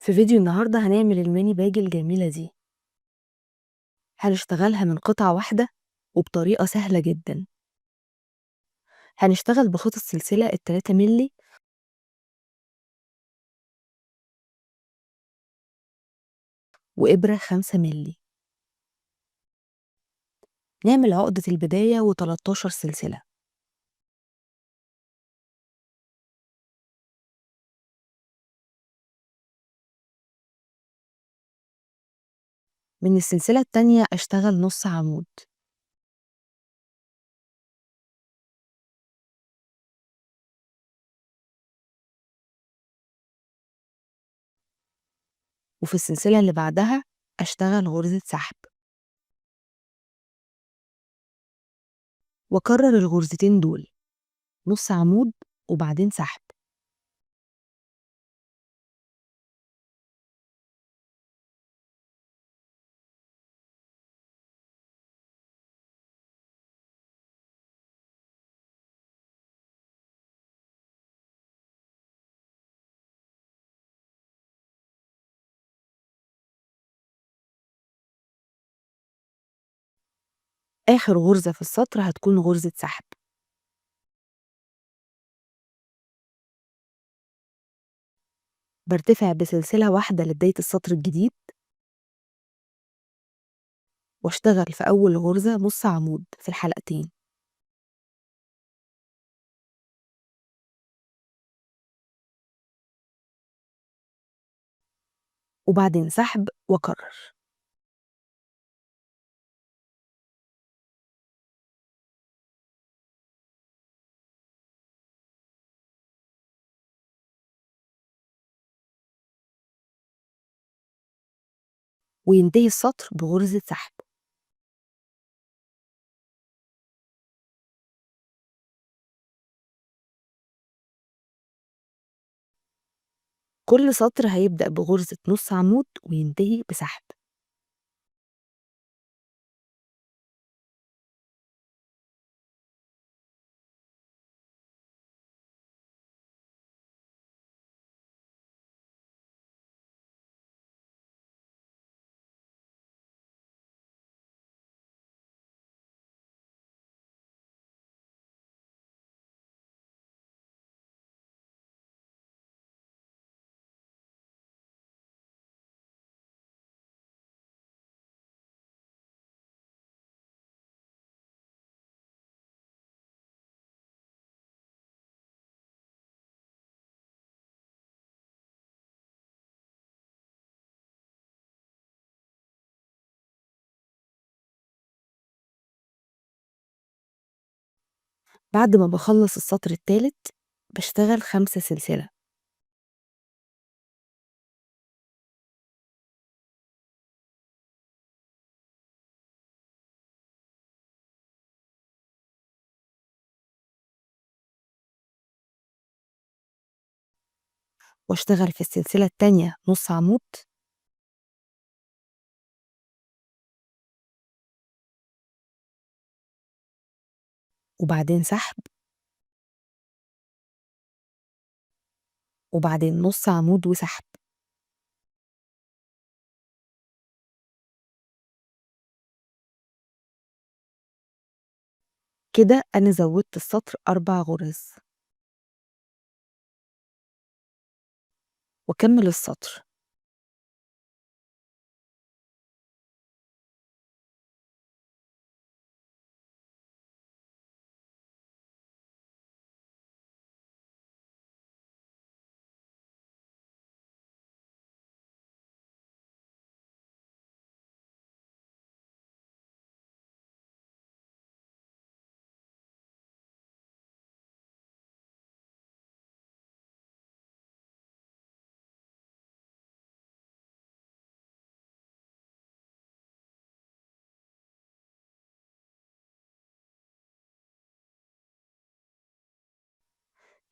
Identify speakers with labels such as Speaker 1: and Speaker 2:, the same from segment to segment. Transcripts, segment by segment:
Speaker 1: في فيديو النهاردة هنعمل الميني باج الجميلة دي. هنشتغلها من قطعة واحدة وبطريقة سهلة جدا. هنشتغل بخيط السلسلة ال3 ملي وإبرة 5 ملي. نعمل عقدة البداية و13 سلسلة. من السلسلة التانية أشتغل نص عمود. وفي السلسلة اللي بعدها أشتغل غرزة سحب، وأكرر الغرزتين دول، نص عمود وبعدين سحب. آخر غرزة في السطر هتكون غرزة سحب. برتفع بسلسلة واحدة لبداية السطر الجديد، واشتغل في أول غرزة نص عمود في الحلقتين، وبعدين سحب وأكرر. وينتهي السطر بغرزة سحب. كل سطر هيبدأ بغرزة نص عمود وينتهي بسحب. بعد ما بخلص السطر التالت بشتغل 5 سلسلة، واشتغل في السلسلة التانية نص عمود، وبعدين سحب، وبعدين نص عمود وسحب. كده أنا زودت السطر 4 غرز، وأكمل السطر.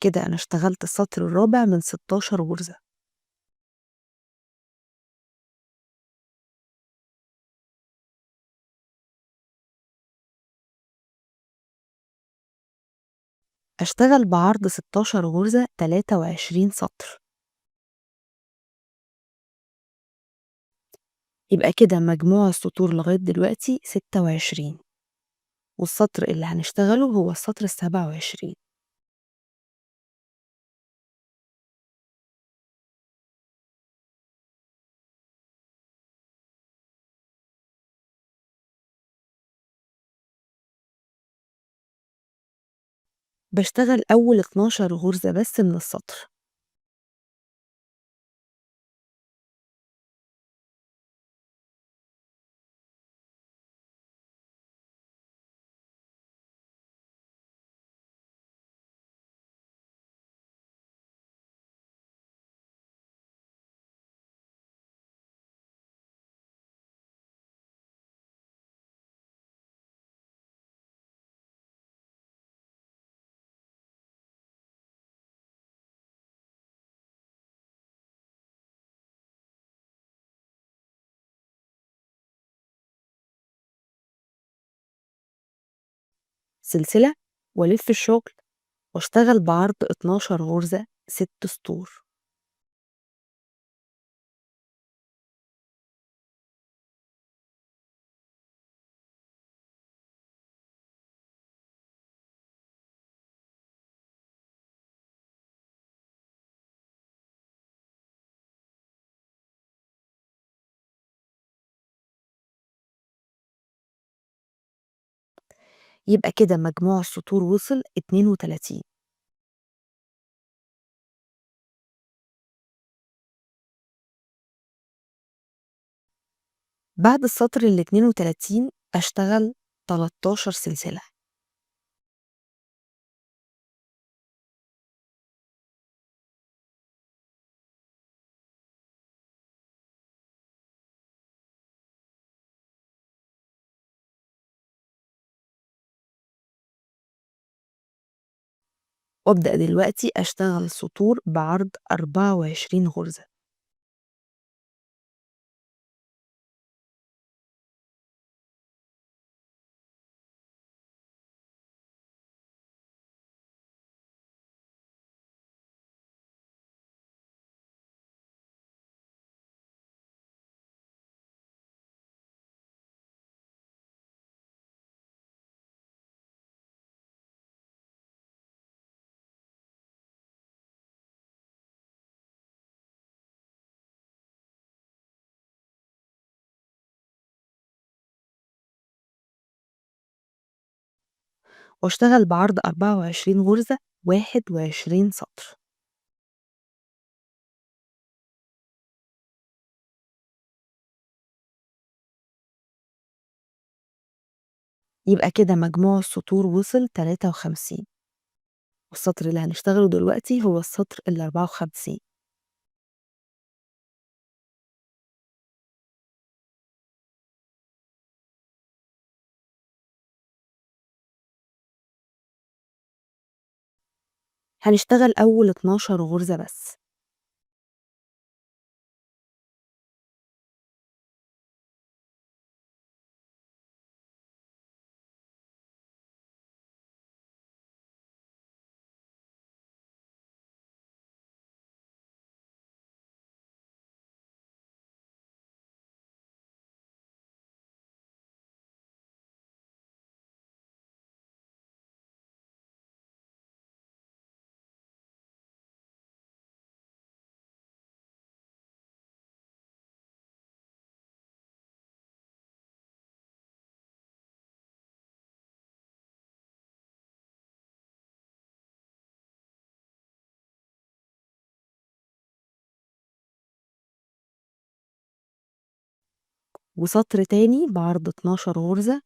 Speaker 1: كده أنا اشتغلت السطر الرابع من 16 غرزة. أشتغل بعرض 16 غرزة 23 سطر. يبقى كده مجموع السطور لغاية دلوقتي 26، والسطر اللي هنشتغله هو السطر ال27. باشتغل أول 12 غرزة بس من السطر. سلسلة وألِف الشغل واشتغل بعرض 12 غرزة 6 سطور. يبقى كده مجموع السطور وصل 32. بعد السطر ال32 أشتغل 13 سلسلة. وأبدأ دلوقتي أشتغل سطور بعرض 24 غرزة. واشتغل بعرض 24 غرزة 21 سطر. يبقى كده مجموع السطور وصل 53، والسطر اللي هنشتغله دلوقتي هو السطر ال54. هنشتغل أول 12 غرزة بس. وسطر تاني بعرض 12 غرزة.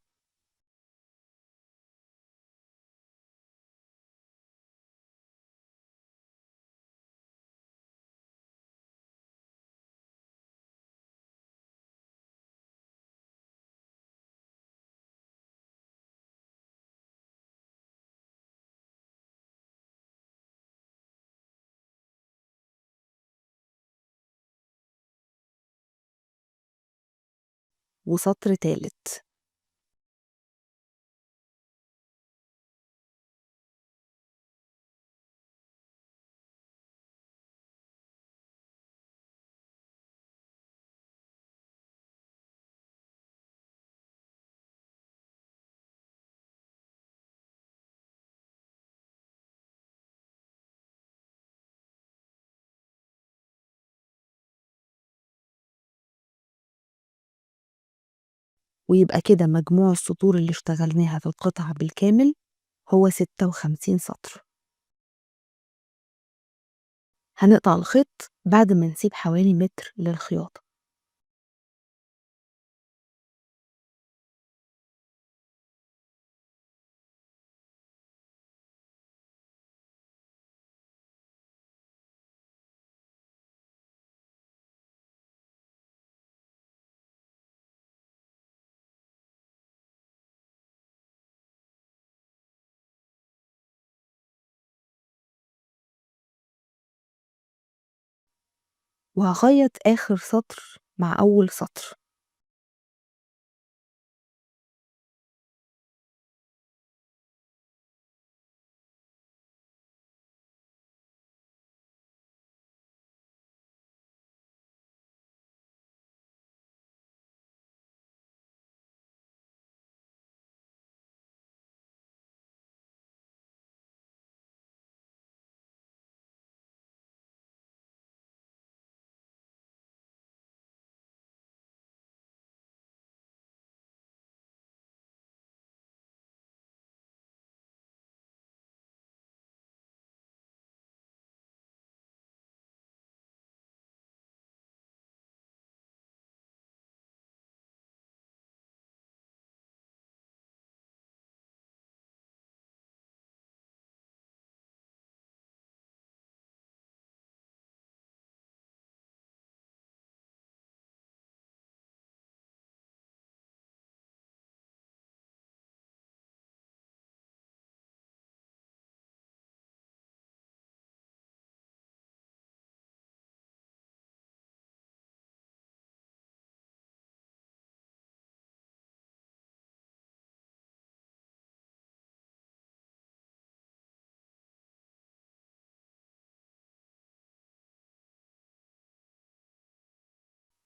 Speaker 1: وسطر تالت. ويبقى كده مجموع السطور اللي اشتغلناها في القطعة بالكامل هو 56 سطر. هنقطع الخيط بعد ما نسيب حوالي متر للخياطة. وهخيط آخر سطر مع أول سطر.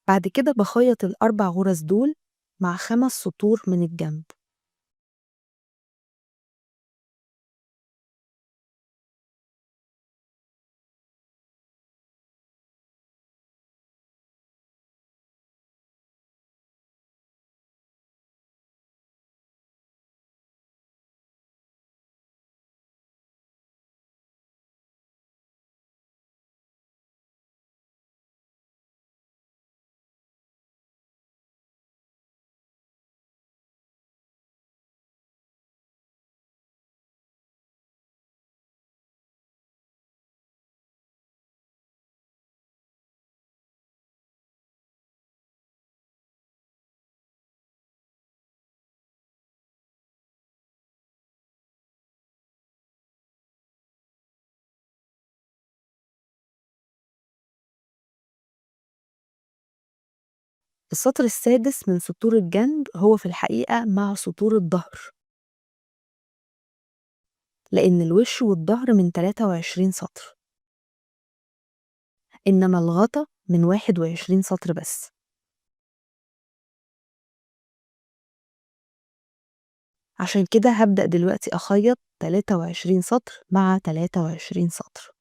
Speaker 1: بعد كده بخيط الأربع غرز دول مع 5 سطور من الجنب. السطر السادس من سطور الجنب هو في الحقيقة مع سطور الظهر، لأن الوش والظهر من 23 سطر، إنما الغطا من 21 سطر بس. عشان كده هبدأ دلوقتي أخيط 23 سطر مع 23 سطر.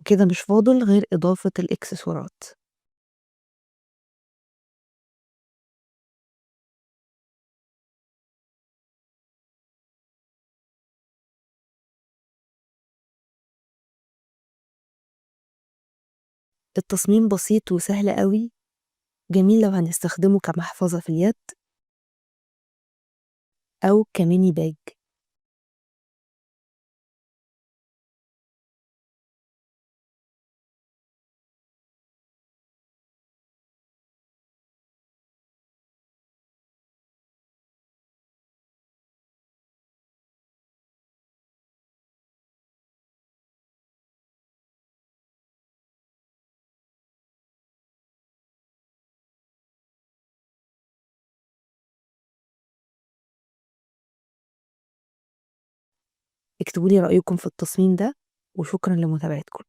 Speaker 1: وكده مش فاضل غير إضافة الإكسسوارات. التصميم بسيط وسهل أوي، جميل لو هنستخدمه كمحفظة في اليد أو كmini bag. اكتبوا لي رأيكم في التصميم ده، وشكرًا لمتابعتكم.